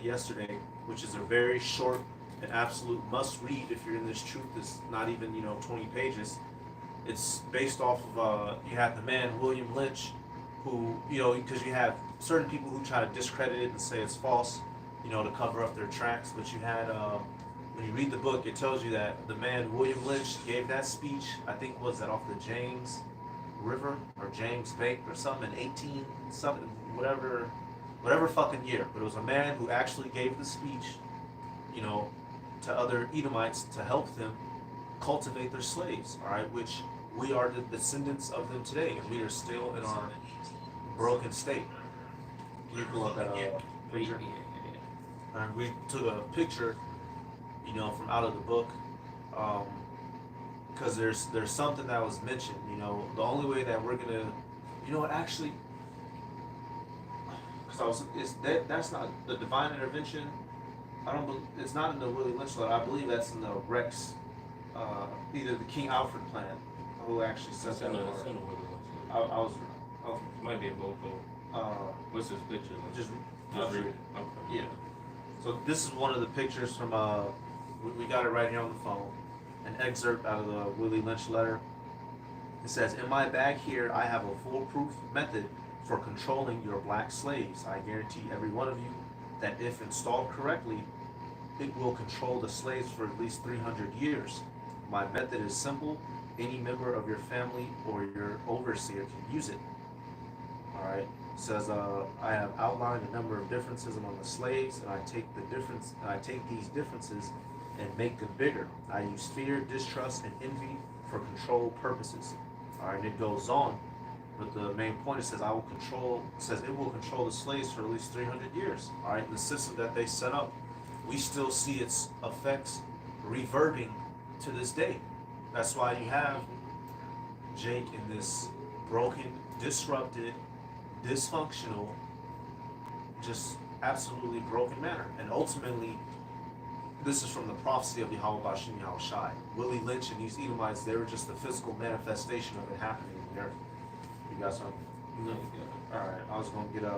yesterday, which is a very short and absolute must read if you're in this truth. It's not even 20 pages. It's based off of you have the man William Lynch, who because you have certain people who try to discredit it and say it's false, to cover up their tracks. But you had when you read the book, it tells you that the man William Lynch gave that speech. I think was that off the James River or James Bank or something in 18 something whatever fucking year. But it was a man who actually gave the speech, you know, to other Edomites to help them cultivate their slaves. All right, which we are the descendants of them today, and we are still in our broken state. Can you pull up that picture? And we took a picture, from out of the book, because there's something that was mentioned. The only way that we're gonna, actually, because that's not the divine intervention. I don't believe it's not in the Willie Lynch letter. I believe that's in the Rex, either the King Alfred plan, who actually says that. I was. Might be in both of them. What's this picture? Just read it. Okay. Yeah. So this is one of the pictures from we got it right here on the phone. An excerpt out of the Willie Lynch letter. It says, "In my bag here, I have a foolproof method for controlling your black slaves. I guarantee every one of you that if installed correctly, it will control the slaves for at least 300 years. My method is simple. Any member of your family or your overseer can use it." All right. It says, "I have outlined a number of differences among the slaves, and I take these differences and make them bigger. I use fear, distrust, and envy for control purposes." All right, and it goes on, but the main point it says, it will control the slaves for at least 300 years. All right, and the system that they set up, we still see its effects reverting to this day. That's why you have Jake in this broken, disrupted, dysfunctional, just absolutely broken manner. And ultimately, this is from the prophecy of Yahweh Bashim Yahushai. Willie Lynch and these Edomites, they were just the physical manifestation of it happening in the earth. You got something? No. Alright, I was going to get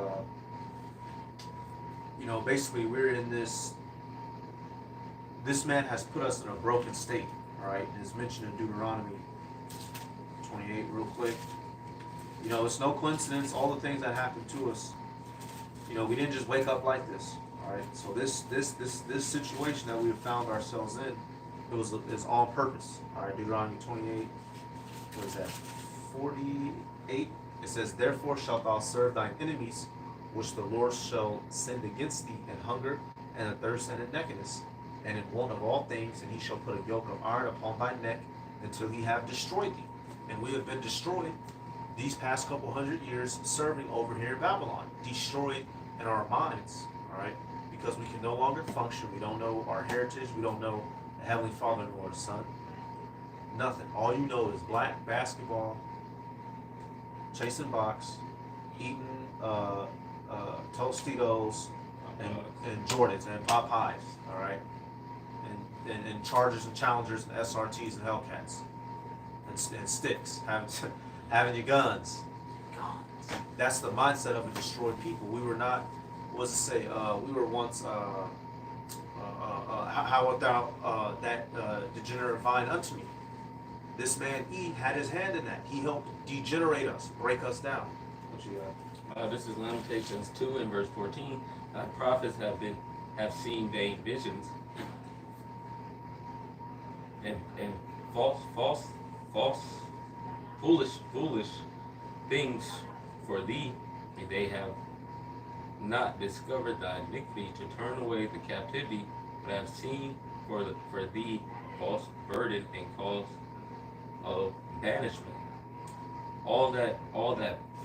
basically we're in this man has put us in a broken state, alright? And it's mentioned in Deuteronomy 28 real quick. It's no coincidence, all the things that happened to us. We didn't just wake up like this. All right. So this situation that we have found ourselves in, is on purpose. All right. Deuteronomy 28. What is that? 48. It says, "Therefore shalt thou serve thine enemies, which the Lord shall send against thee, in hunger and in thirst and in nakedness, and in want of all things, and he shall put a yoke of iron upon thy neck until he have destroyed thee." And we have been destroyed these past couple hundred years serving over here in Babylon, destroyed in our minds, all right, because we can no longer function. We don't know our heritage. We don't know the Heavenly Father nor the Son. Nothing. All you know is black basketball, chasing box, eating Tostitos and Jordans and Popeyes, all right, and Chargers and Challengers and SRTs and Hellcats and sticks, having your guns. That's the mindset of a destroyed people. We were not. What does it say? We were once. How art thou that degenerate vine unto me? This man Eve had his hand in that. He helped degenerate us, break us down. What you got? This is Lamentations 2 and verse 14. Thy prophets have seen vain visions and false, foolish things for thee, and they have not discovered thy iniquity to turn away the captivity, but have seen for thee false burden and cause of banishment. All that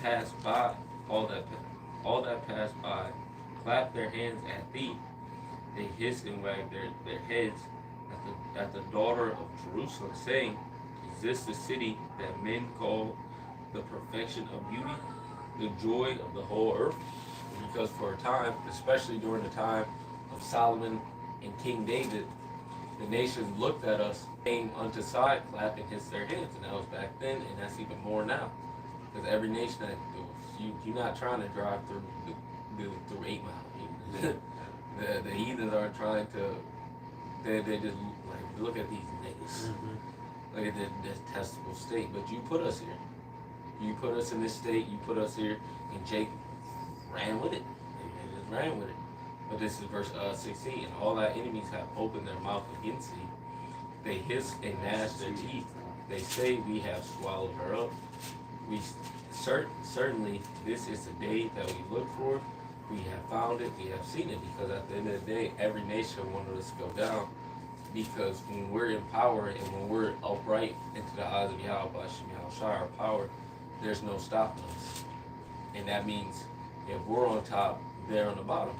pass by, all that pass by, clap their hands at thee. They hiss and wag their heads at the daughter of Jerusalem, saying, "Is this the city that men call the perfection of beauty, the joy of the whole earth?" Because for a time, especially during the time of Solomon and King David, the nations looked at us, came unto side, clapped and hissed their hands, and that was back then, and that's even more now. Because every nation that you're not trying to drive through 8 Mile. the heathens are trying to. They just like look at these niggas. Mm-hmm. Look at this detestable state. But you put us here. You put us in this state. You put us here, and Jake ran with it. They just ran with it. But this is verse 16. And all our enemies have opened their mouth against thee. They hiss and gnash their teeth. They say, we have swallowed her up. We certainly this is the day that we look for. We have found it. We have seen it. Because at the end of the day, every nation wanted us to go down. Because when we're in power and when we're upright into the eyes of Yahweh, our power, there's no stopping us. And that means if we're on top, they're on the bottom.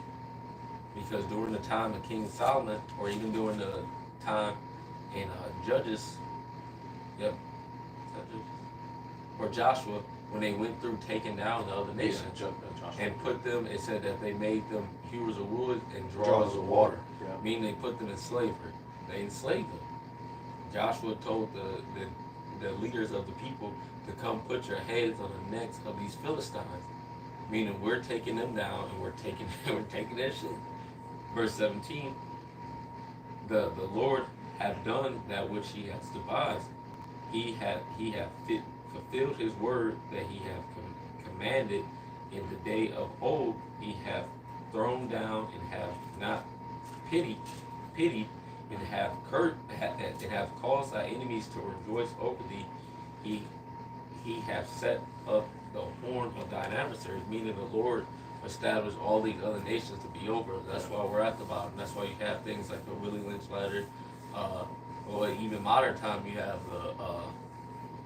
Because during the time of King Solomon, or even during the time in Judges, or Joshua, when they went through taking down the other nations and put them, it said that they made them hewers of wood and drawers of water, meaning they put them in slavery. They enslaved them. Joshua told the leaders of the people to come put your heads on the necks of these Philistines, meaning we're taking them down and we're taking their shit. Verse 17, the Lord have done that which he has devised. He have fulfilled his word that he have commanded in the day of old. He have thrown down and have not pitied and have caused thy enemies to rejoice over thee. He have set up the horn of thine adversaries, meaning the Lord established all these other nations to be over. That's why we're at the bottom. That's why you have things like the Willie Lynch letter, or even modern time you have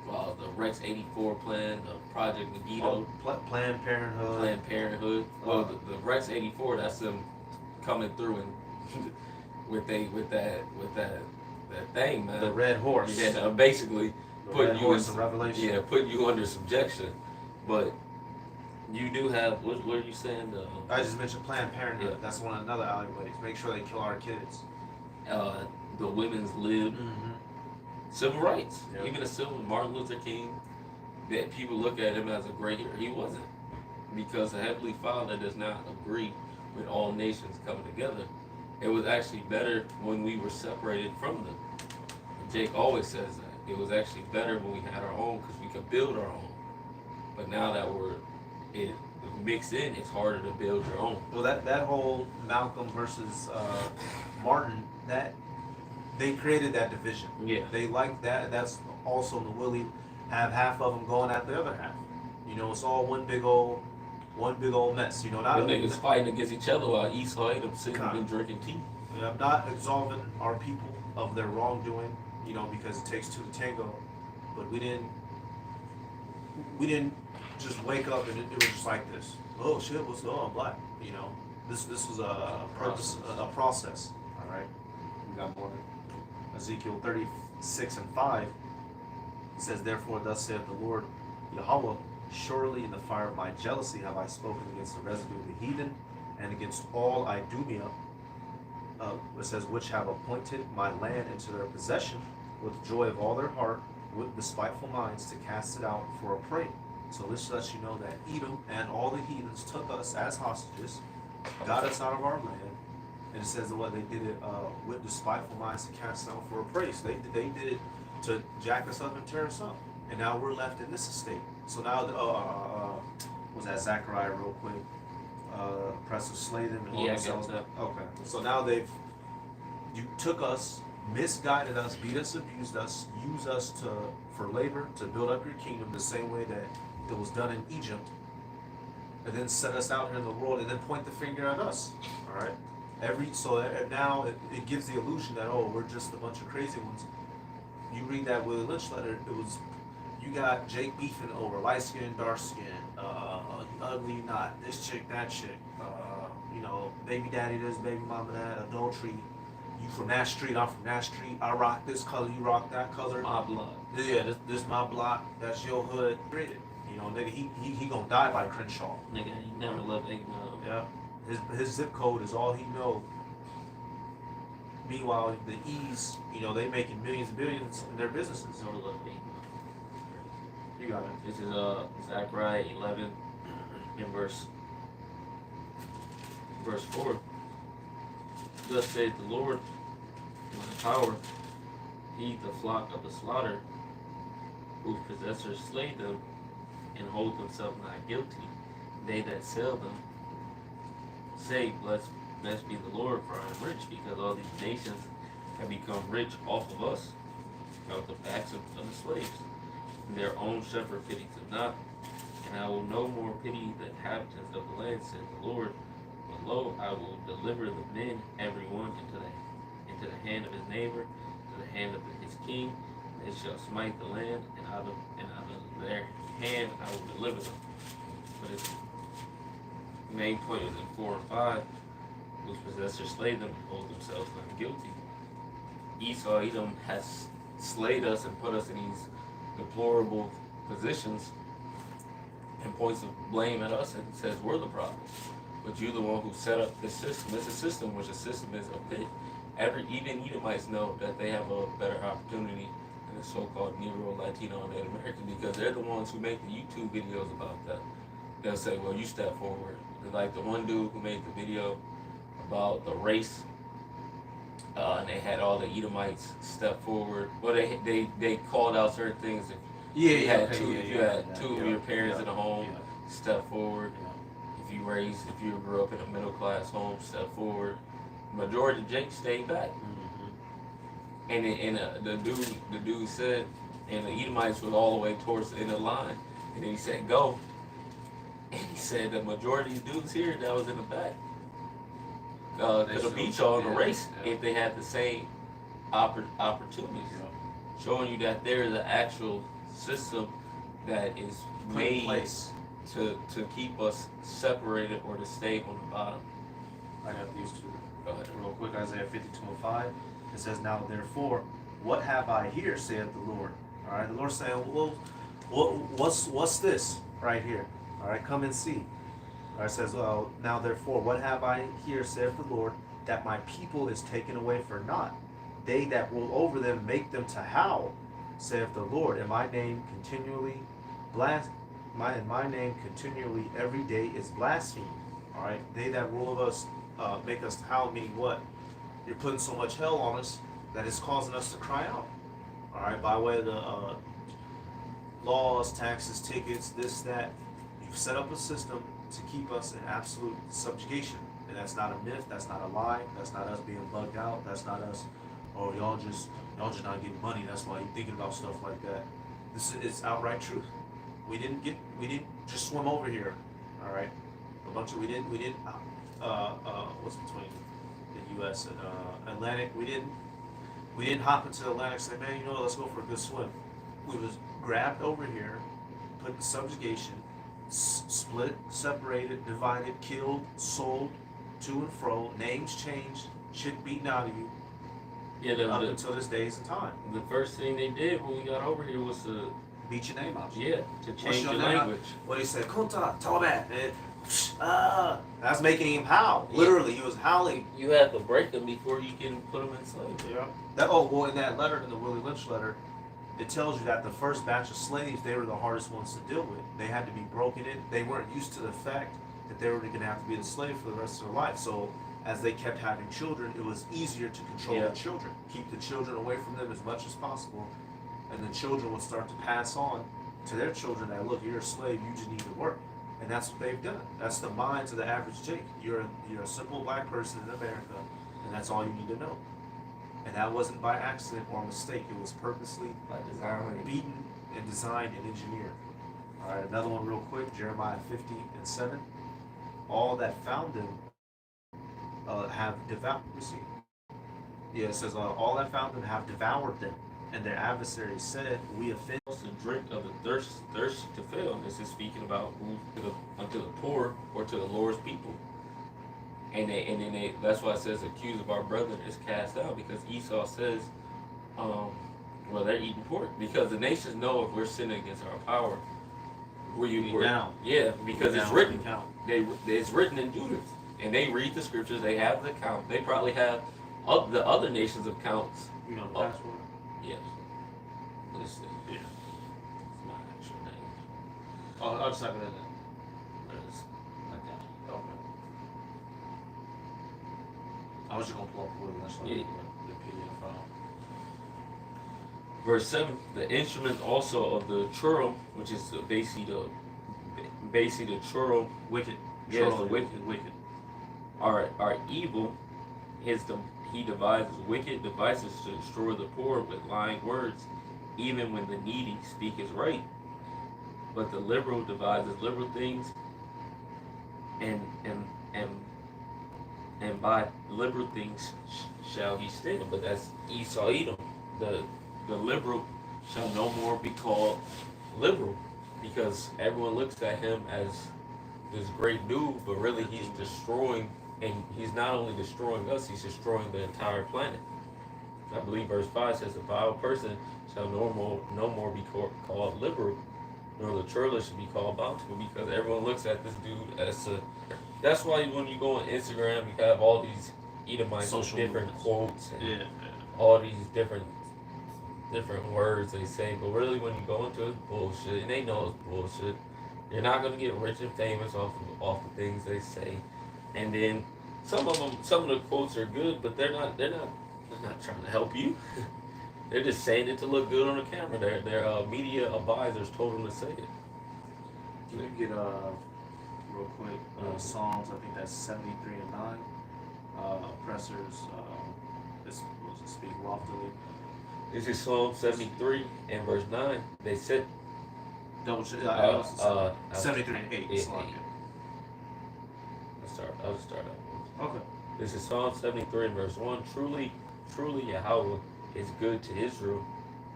the Rex 84 plan, the Project Megiddo, Planned Parenthood. Well, the Rex 84, that's them coming through and with that thing, man. The red horse. Yeah, basically putting you in Revelation. Yeah, putting you under subjection. But you do have what are you saying? I just mentioned Planned Parenthood. Yeah. That's another alleyways. Make sure they kill our kids. The women's lib, civil rights, Yep. even the civil Martin Luther King. That people look at him as a great hero. He wasn't, because the Heavenly Father does not agree with all nations coming together. It was actually better when we were separated from them. And Jake always says that. It was actually better when we had our own because we could build our own. But now that we're mixed in, it's harder to build your own. Well, that whole Malcolm versus Martin, that they created that division. Yeah. They like that. That's also the Willie have half of them going at the other half. You know, it's all one big old mess. You know, not The niggas fighting against each other while Esau ate them sitting and drinking tea. I'm not absolving our people of their wrongdoing, you know, because it takes two to tango. But we didn't just wake up and it was just like this. Oh shit, what's going on? I'm black. You know, this was a purpose, a process. All right. We got more. Ezekiel 36:5 says, "Therefore, thus saith the Lord Yahweh, surely in the fire of my jealousy have I spoken against the residue of the heathen, and against all Idumea." It says, "which have appointed my land into their possession, with joy of all their heart, with despiteful minds, to cast it out for a prey." So this lets you know that Edom and all the heathens took us as hostages, got us out of our land, and it says that what they did it with despiteful minds to cast it out for a prey. So they did it to jack us up and tear us up, and now we're left in this estate. So now, was that Zechariah real quick? Oppressors slay them and all Yeah, this I got stuff. that. Okay. So now you took us, misguided us, beat us, abused us, used us for labor to build up your kingdom the same way that it was done in Egypt, and then set us out here in the world and then point the finger at us. All right. Now it gives the illusion that, oh, we're just a bunch of crazy ones. You read that Willie Lynch letter, you got Jake beefing over light skin, dark skin, ugly, not this chick, that chick, you know, baby daddy this, baby mama that, adultery. You from that street, I'm from that street. I rock this color, you rock that color. My blood. Yeah, this my block. That's your hood. You know, nigga, he gonna die by Crenshaw. Nigga, he never loved eggnog. Yeah, his zip code is all he know. Meanwhile, the E's, you know, they making millions and billions in their businesses. Never loved eggnog. You got it. This is Zechariah 11 in verse 4. Thus saith the Lord, my power, feed the flock of the slaughter, whose possessors slay them, and hold themselves not guilty. They that sell them say, blessed be the Lord, for I am rich, because all these nations have become rich off of us, out the backs of the slaves. And their own shepherd pities them not. And I will no more pity the inhabitants of the land, says the Lord. But lo, I will deliver the men, every one, into the hand of his neighbor, to the hand of his king. They shall smite the land, and out of their hand I will deliver them. But its main point is in 4 and 5, whose possessors slay them and hold themselves not guilty. Esau, Edom, has slayed us and put us in these deplorable positions and points of blame at us and says we're the problem. But you're the one who set up this system. It's a system, which a system is a pit. Even Edomites know that they have a better opportunity than the so-called Negro, Latino, and Native American, because they're the ones who make the YouTube videos about that. They'll say, well, you step forward. Like the one dude who made the video about the race, and they had all the Edomites step forward. Well, they called out certain things. If you had two of your parents in a home, step forward. If you grew up in a middle class home, step forward. Majority of Jake stayed back. And the dude said, and the Edomites was all the way towards the end of the line, and then he said, go. And he said the majority of dudes here that was in the back could have beat y'all in the race if they had the same opportunities. Showing you that there is an actual system that is made to keep us separated or to stay on the bottom. I got these two. Go ahead. Real quick, Isaiah 52:5. It says, now therefore, what have I here, saith the Lord? All right, the Lord's saying, well, what's this right here? All right, come and see. All right, it says, now therefore, what have I here, saith the Lord, that my people is taken away for naught? They that rule over them make them to howl, saith the Lord, and my name continually my name continually every day is blasphemed. All right, they that rule of us make us to howl, meaning what? You're putting so much hell on us that it's causing us to cry out. All right, by way of the laws, taxes, tickets, this, that. You've set up a system to keep us in absolute subjugation. And that's not a myth, that's not a lie, that's not us being bugged out, that's not us, oh, y'all just not getting money, that's why you're thinking about stuff like that. This is outright truth. We didn't just swim over here, all right? We didn't what's between the U.S. and Atlantic? We didn't hop into the Atlantic and say, man, you know, let's go for a good swim. We was grabbed over here, put in subjugation, split, separated, divided, killed, sold, to and fro, names changed, shit beaten out of you. Up until this day's time. The first thing they did when we got over here was to beat your name out. Yeah, to change your language. What he said, Kunta, Taliban. That's making him howl. Yeah. Literally, he was howling. You had to break them before you can put them in slavery. Yeah. In that letter, in the Willie Lynch letter, it tells you that the first batch of slaves, they were the hardest ones to deal with. They had to be broken in. They weren't used to the fact that they were going to have to be a slave for the rest of their life. So as they kept having children, it was easier to control the children. Keep the children away from them as much as possible. And the children would start to pass on to their children that, look, you're a slave, you just need to work. And that's what they've done. That's the minds of the average Jake. You're a simple black person in America, and that's all you need to know. And that wasn't by accident or mistake. It was purposely beaten and designed and engineered. All right, another one real quick, Jeremiah 50:7. All that found them have devoured. Yeah, it says, all that found them have devoured them. And their adversaries said, we offend. To drink of the thirst to fill. This is speaking about unto the poor or to the Lord's people. And then that's why it says, accuse of our brother is cast out, because Esau says, well, they're eating pork. Because the nations know if we're sinning against our power, we're down. Yeah, because it's written. It's written in Judas. And they read the scriptures, they have the count. They probably have the other nations' accounts. You know the password? Yes. Let's see. Yeah. It's my actual name. Oh, I'll just type it in there. Like that. Okay. I was just gonna pull up the Willie Lynch letter, Yeah. the PDF file. Verse 7, the instrument also of the churl, which is basically the churl, Wicked. yes, Troll, the wicked, wicked. are evil. He devises wicked devices to destroy the poor with lying words, even when the needy speak his right. But the liberal devises liberal things, and and and and by liberal things shall he stand. But that's Esau Edom. The liberal shall no more be called liberal, because everyone looks at him as this great dude, but really he's destroying, and he's not only destroying us, he's destroying the entire planet. I believe verse 5 says, a vile person shall no more be called liberal, nor the churlish should be called bountiful, because everyone looks at this dude as a. That's why when you go on Instagram, you have all these Edomites with Social different movements. quotes and Yeah. all these different words they say, but really when you go into it, bullshit, and they know it's bullshit. You're not gonna get rich and famous off the things they say, and then some of the quotes are good, but they're not trying to help you. They're just saying it to look good on the camera. Their media advisors told them to say it. Can you get real quick Psalms? I think that's 73 and 9. Oppressors. This was to speak loftily. This is Psalm 73 and verse 9. They said, Double check. 73 and 8. Yeah, It's like it. I'll start out. Okay. This is Psalm 73 and verse 1. Truly, truly Yahweh is good to Israel,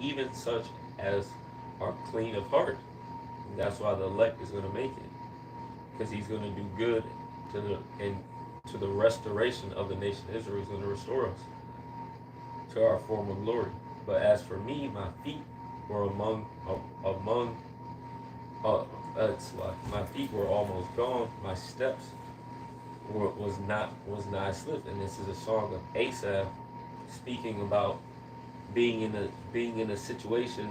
even such as are clean of heart. And that's why the elect is going to make it, because he's going to do good to the restoration of the nation of Israel. He's going to restore us to our former glory. But as for me, my feet were my feet were almost gone. My steps was not slipped. And this is a song of Asaph, speaking about being in a situation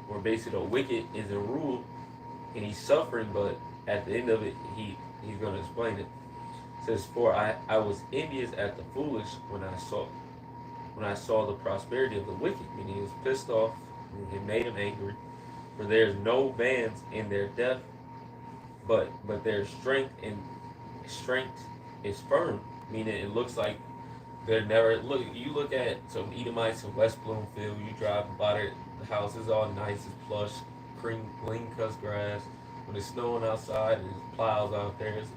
where basically the wicked is in rule and he's suffering, but at the end of it, he's going to explain it. It says, "For I was envious at the foolish when I saw the prosperity of the wicked," meaning he was pissed off, and it made him angry. "For there is no bands in their death, but their strength is firm," meaning it looks like they're never look. You look at some Edomites in West Bloomfield. You drive by the house is all nice, it's plush, clean cut grass. When it's snowing outside, there's plows out there. It's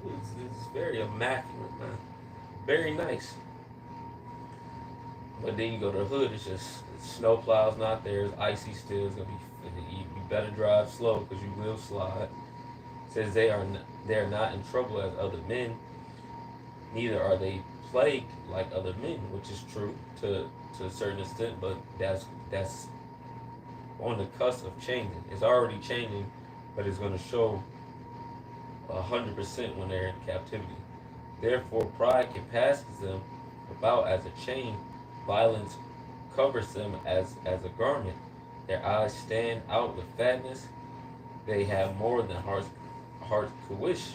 very immaculate, man. Very nice. But then you go to the hood, it's just snow plows not there. It's icy still. It's gonna be. You better drive slow because you will slide. It says they are not in trouble as other men. Neither are they plagued like other men, which is true to a certain extent. But that's on the cusp of changing. It's already changing, but it's going to show 100% when they're in captivity. Therefore, pride compasses them about as a chain. Violence covers them as a garment. Their eyes stand out with fatness. They have more than hearts could wish.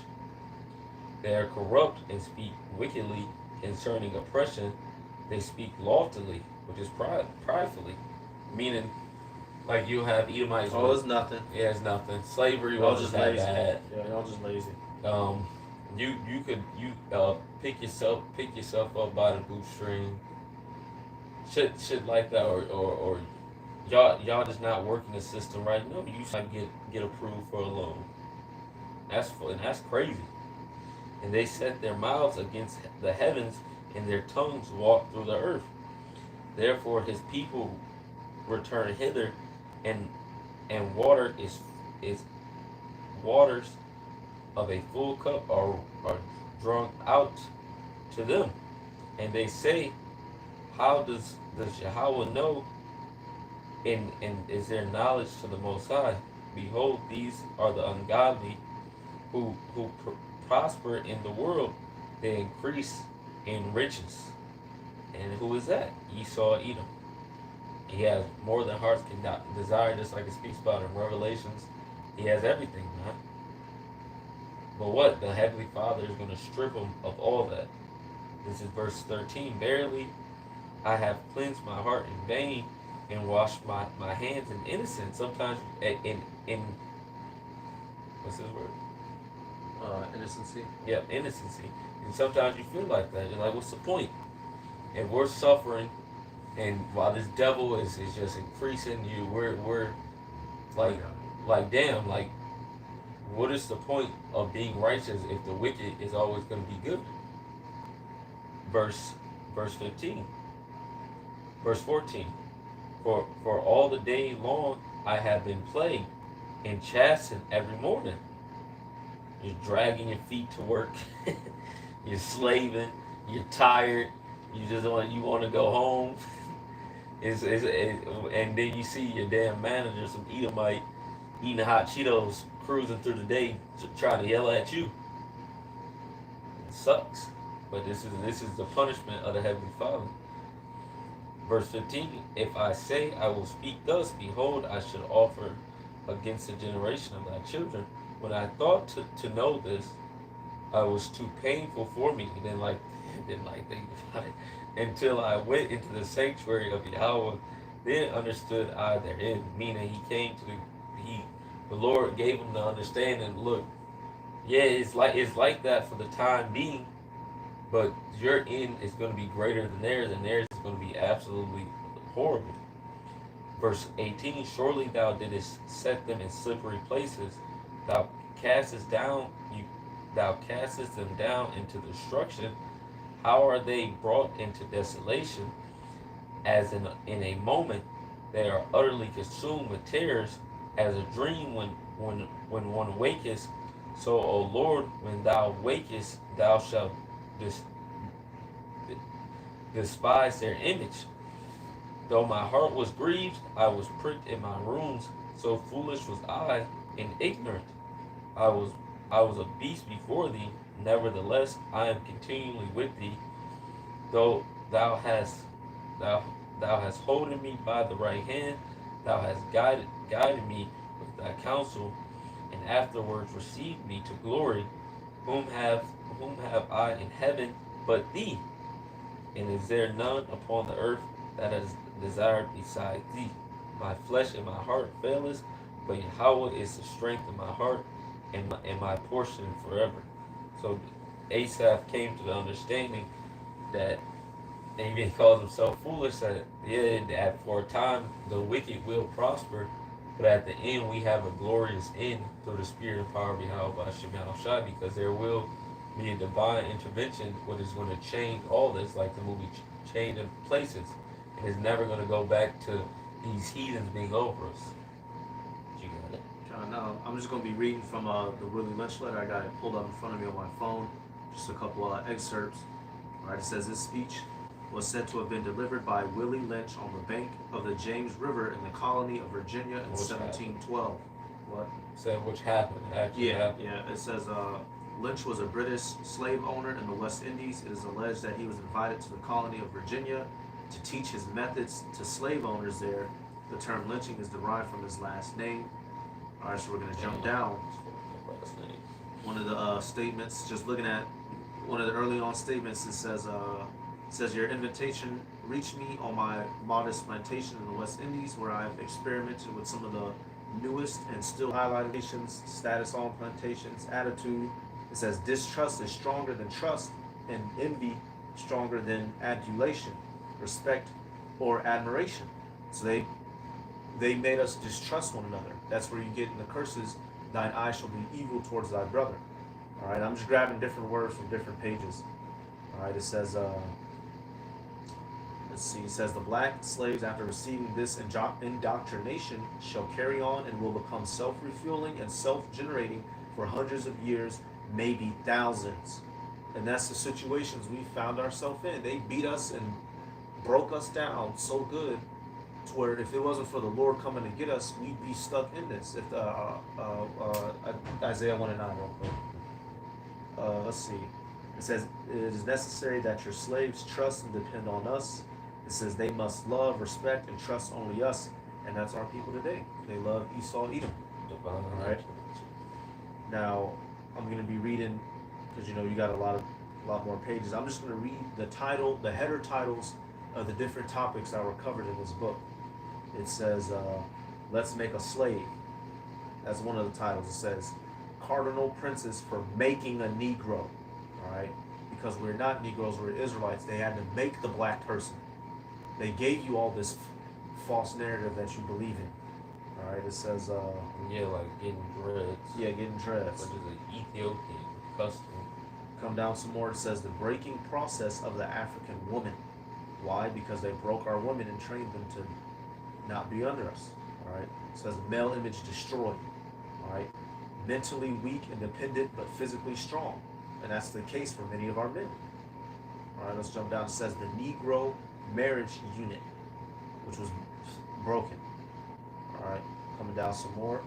They are corrupt and speak wickedly concerning oppression. They speak loftily, which is pridefully. Meaning, like you have Edomites. Oh, it's nothing. Yeah, it's nothing. Slavery Y'all wasn't just that lazy. bad. Yeah, y'all just lazy. You could pick yourself up by the bootstring. Shit like that, or y'all just not working the system right. No, you should get approved for a loan. That's crazy. And they set their mouths against the heavens, and their tongues walk through the earth. Therefore, his people return hither, and waters of a full cup are drunk out to them. And they say, how does Yahweh know? And is there knowledge to the Most High? Behold, these are the ungodly who prosper in the world. They increase in riches. And who is that? Esau, Edom. He has more than hearts can desire, just like it speaks about in Revelations. He has everything, man. But what? The Heavenly Father is going to strip him of all that. This is verse 13. Verily, I have cleansed my heart in vain and washed my hands in innocence. Sometimes in what's this word? Innocency. Yeah, innocency. And sometimes you feel like that. You're like, what's the point? And we're suffering, and while this devil is just increasing you, we're like damn, like what is the point of being righteous if the wicked is always going to be good? Verse 15. Verse 14. For all the day long I have been plagued and chastened every morning. You're dragging your feet to work. You're slaving. You're tired. You want to go home. And then you see your damn manager, some Edomite, eating hot Cheetos, cruising through the day, trying to yell at you. It sucks, but this is the punishment of the Heavenly Father. Verse 15: If I say I will speak thus, behold, I should offer against the generation of thy children. When I thought to know this, I was too painful for me. He didn't like think about it until I went into the sanctuary of Yahweh. Then understood I therein, meaning the Lord gave him the understanding. Look, yeah, it's like that for the time being, but your end is going to be greater than theirs, and theirs is going to be absolutely horrible. Verse 18: Surely thou didst set them in slippery places. Thou castest them down into destruction. How are they brought into desolation? As in a moment, they are utterly consumed with terrors, as a dream when one waketh. So, O Lord, when thou wakest, thou shalt despise their image. Though my heart was grieved, I was pricked in my wounds. So foolish was I and ignorant. I was a beast before thee. Nevertheless, I am continually with thee. Though thou hast holden me by the right hand, thou hast guided me with thy counsel, and afterwards received me to glory. Whom have I in heaven but thee? And is there none upon the earth that has desired beside thee? My flesh and my heart faileth, but Yahweh is the strength of my heart and my portion forever. So Asaph came to the understanding that, and he calls himself foolish, that for a time the wicked will prosper, but at the end we have a glorious end through the spirit and power of Yahweh Hashem Shai, because there will be a divine intervention what is going to change all this, like the movie Change of Places. And it's never going to go back to these heathens being over us. You got it? No, I'm just going to be reading from the Willie Lynch letter. I got it pulled up in front of me on my phone. Just a couple excerpts. All right, it says this speech was said to have been delivered by Willie Lynch on the bank of the James River in the colony of Virginia in 1712. What? Said which happened. Actually happened. Yeah. It says Lynch was a British slave owner in the West Indies. It is alleged that he was invited to the colony of Virginia to teach his methods to slave owners there. The term lynching is derived from his last name. All right, so we're going to jump down. One of the statements, just looking at one of the early on statements, it says your invitation reached me on my modest plantation in the West Indies, where I've experimented with some of the newest and still highlighted nations, status on plantations, attitude. It says distrust is stronger than trust, and envy stronger than adulation, respect, or admiration. So they made us distrust one another. That's where you get in the curses, thine eye shall be evil towards thy brother. All right, I'm just grabbing different words from different pages. All right, it says, let's see, it says the black slaves, after receiving this indoctrination, shall carry on and will become self-refueling and self-generating for hundreds of years, maybe thousands. And that's the situations we found ourselves in. They beat us and broke us down so good to where if it wasn't for the Lord coming to get us, we'd be stuck in this. If Isaiah 1 and 9 real quick. Let's see. It says, it is necessary that your slaves trust and depend on us. It says they must love, respect, and trust only us. And that's our people today. They love Esau, Edom. All right. Now, I'm going to be reading, because you got a lot a lot more pages. I'm just going to read the header titles of the different topics that were covered in this book. It says, "Let's Make a Slave." That's one of the titles. It says, "Cardinal Princes for Making a Negro." All right, because we're not Negroes, we're Israelites. They had to make the black person. They gave you all this false narrative that you believe in. All right, it says, Yeah, like getting dreads. yeah, getting dreads. Which is an Ethiopian custom. Come down some more. It says the breaking process of the African woman. Why? Because they broke our women and trained them to not be under us. All right. It says male image destroyed. All right. Mentally weak, independent, but physically strong, and that's the case for many of our men. All right. Let's jump down. It says the Negro marriage unit, which was broken. All right. Coming down some more.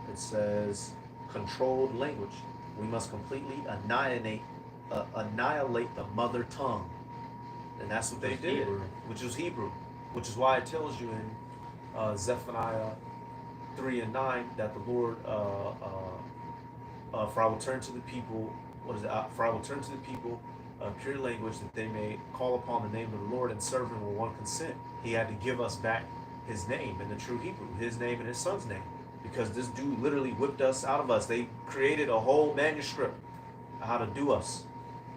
It says controlled language. We must completely annihilate the mother tongue, and that's what they did, which was Hebrew, which is why it tells you in Zephaniah 3:9 that the Lord, for I will turn to the people, for I will turn to the people pure language that they may call upon the name of the Lord and serve Him with one consent. He had to give us back His name in the true Hebrew, His name and His Son's name. Because this dude literally whipped us out of us. They created a whole manuscript of how to do us.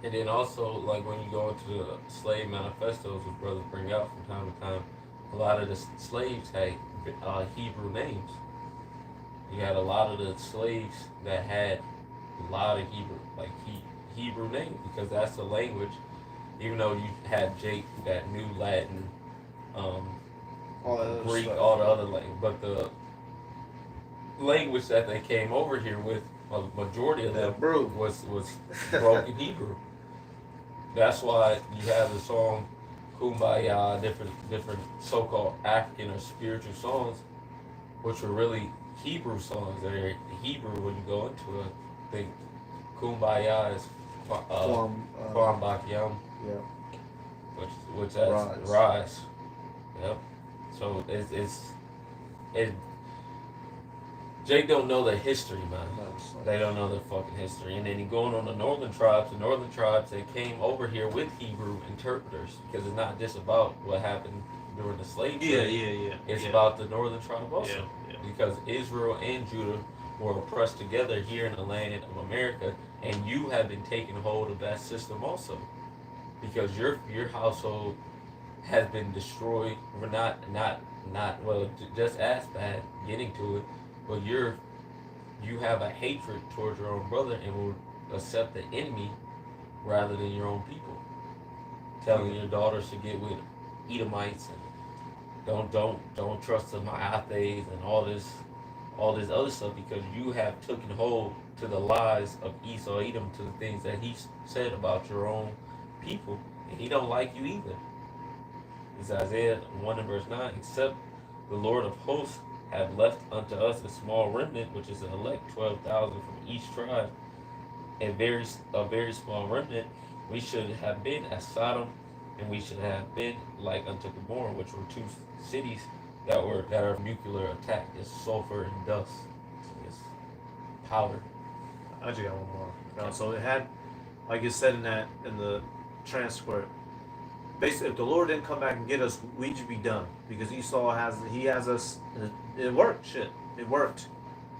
And then also, like when you go into the slave manifestos, which brothers bring out from time to time, a lot of the slaves had Hebrew names. You had a lot of the slaves that had a lot of Hebrew names, because that's the language. Even though you had Jake that knew Latin, Greek, all the other language, but the language that they came over here with, a majority of them was broken Hebrew. That's why you have the song Kumbaya, different so-called African or spiritual songs, which were really Hebrew songs. They're Hebrew when you go into it. I think Kumbaya is Kwam Bakyam, yeah, which has rise. Yep. So it. Jake don't know the history, man. They don't know the fucking history. And then you going on the northern tribes, they came over here with Hebrew interpreters, because it's not just about what happened during the slave trade. It's about the northern tribe also. Because Israel and Judah were oppressed together here in the land of America, and you have been taking hold of that system also. Because your household has been destroyed, or not just as bad, getting to it. But you have a hatred towards your own brother and will accept the enemy rather than your own people. Telling your daughters to get with Edomites and don't trust the Maathes and all this other stuff, because you have taken hold to the lies of Esau Edom, to the things that he said about your own people, and he don't like you either. It's Isaiah 1 and verse 9. Except the Lord of hosts have left unto us a small remnant, which is an elect 12,000 from each tribe, a very small remnant, we should have been as Sodom, and we should have been like unto Gomorrah, which were two cities that are nuclear attack. It's sulfur and dust. It's powder. I just got one more. No, so it had, like it said in the transcript, basically, if the Lord didn't come back and get us, we'd just be done, because Esau has us. It worked. Shit, it worked.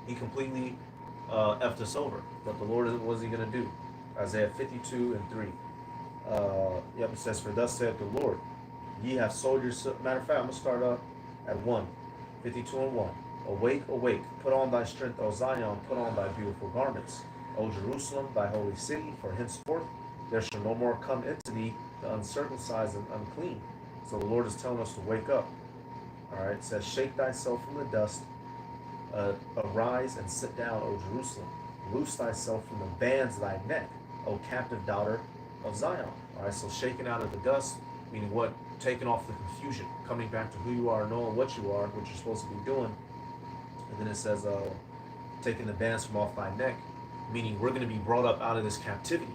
He completely effed us over. But the Lord, what was He gonna do? Isaiah 52 and 3. It says, "For thus saith the Lord, ye have sold yourself." Matter of fact, I'm gonna start up at 1, 52 and 1. Awake, awake, put on thy strength, O Zion, put on thy beautiful garments, O Jerusalem, thy holy city. For henceforth there shall no more come into thee the uncircumcised and unclean. So the Lord is telling us to wake up. All right, it says, "Shake thyself from the dust, arise and sit down, O Jerusalem. Loose thyself from the bands of thy neck, O captive daughter of Zion." All right, so shaking out of the dust, meaning what? Taking off the confusion, coming back to who you are, knowing what you are, what you're supposed to be doing. And then it says, taking the bands from off thy neck, meaning we're going to be brought up out of this captivity.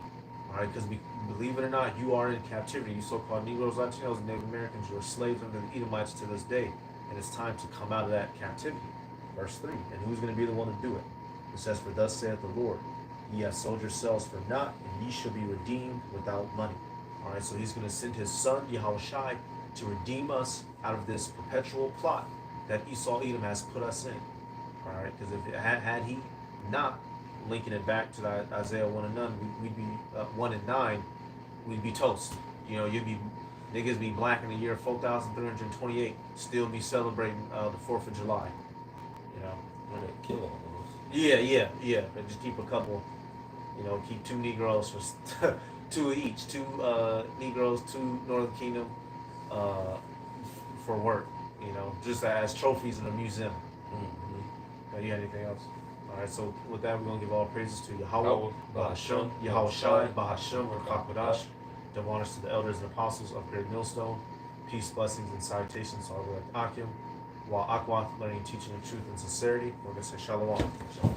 All right, because believe it or not, you are in captivity. You so-called Negroes, Latinos, and Native Americans, you are slaves under the Edomites to this day. And it's time to come out of that captivity. Verse 3. And who's going to be the one to do it? It says, "For thus saith the Lord, ye have sold yourselves for naught, and ye shall be redeemed without money. All right, so he's going to send his son, Yahushai, to redeem us out of this perpetual plot that Esau Edom has put us in. All right, because if it had he not, linking it back to that Isaiah 1 and 9, we'd be 1 and 9, we'd be toast. You know, you'd be niggas be black in the year 4,328, still be celebrating the 4th of July. You know, When they kill all those. yeah. And just keep a couple. You know, keep 2 Negroes for 2 each, 2 Negroes, 2 Northern Kingdom for work. You know, just as trophies in a museum. You got anything else? All right. So with that, we're gonna give all praises to Yahweh, Bahashem, Yahushai, Bahashem, Rakakwadash. Double honors to the elders and apostles of Great Millstone. Peace, blessings, and salutations to our Lord Akim. While Akwath learning, teaching, and truth and sincerity, we're gonna say Shalom. Shalom.